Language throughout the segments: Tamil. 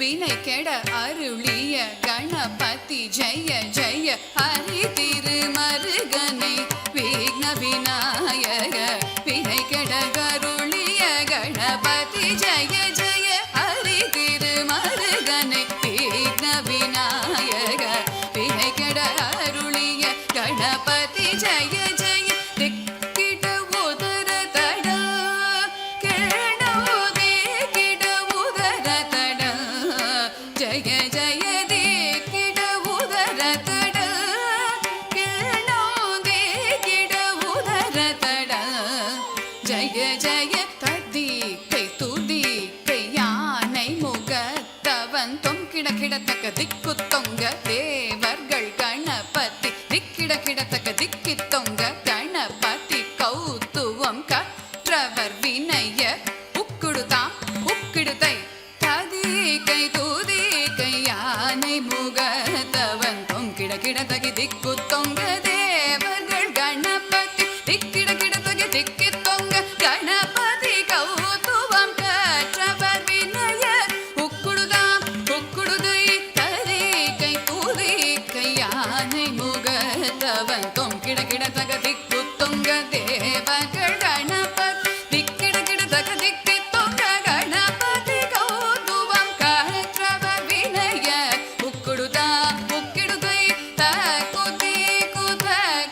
வினை கெட அருளிய கணபதி ஜெய ஜெய ஹரி திருமருகனை விக்ன விநாயக வினை கெட அருளிய கணபதி ஜெய ஜெய ஹரி திருமருகனை விக்ன விநாயக வினை கெட அருளிய கணபதி ஜெய ஜெய கிடத்தக்க திக்கு தொங்க தேவர்கள் கணபதி திக்கிட கிடத்தக்க திக்கி தொங்க கணபதி கௌத்துவம் கற்றவர் வினய உக்குடுதாம் உக்கிடுதை ததி கை தூதி கை யானை முகத்தவன் தொங்கிட கிடத்தகி திக்கு தொங்க தேவர்கள் கணபதி திக்கிட கிடத்தகி திக்கி தொங்க கணபதி கௌத்துவம் கற்றவர் வினய முகத்தவன் தொங்கிட கிடத்தக திக்கு தொங்க தேவர்கள் கணபதி திக்கிட கிடத்தக திக்கி தொங்க கணபதி கௌதுவம் கற்றவர் வினய உக்குடுதா உக்கிடுதை தகுதி குத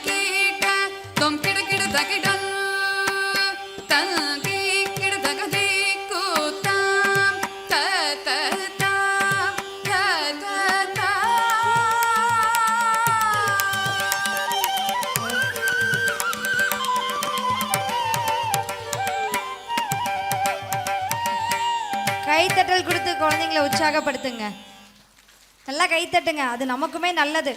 கீட்ட தொங்கிட கிடத்தகிடம் தங்கி கிடத்தக திக்கு தாம் த கைத்தட்டல் கொடுத்து குழந்தைங்களை உற்சாகப்படுத்துங்க. நல்லா கைத்தட்டுங்க, அது நமக்குமே நல்லது.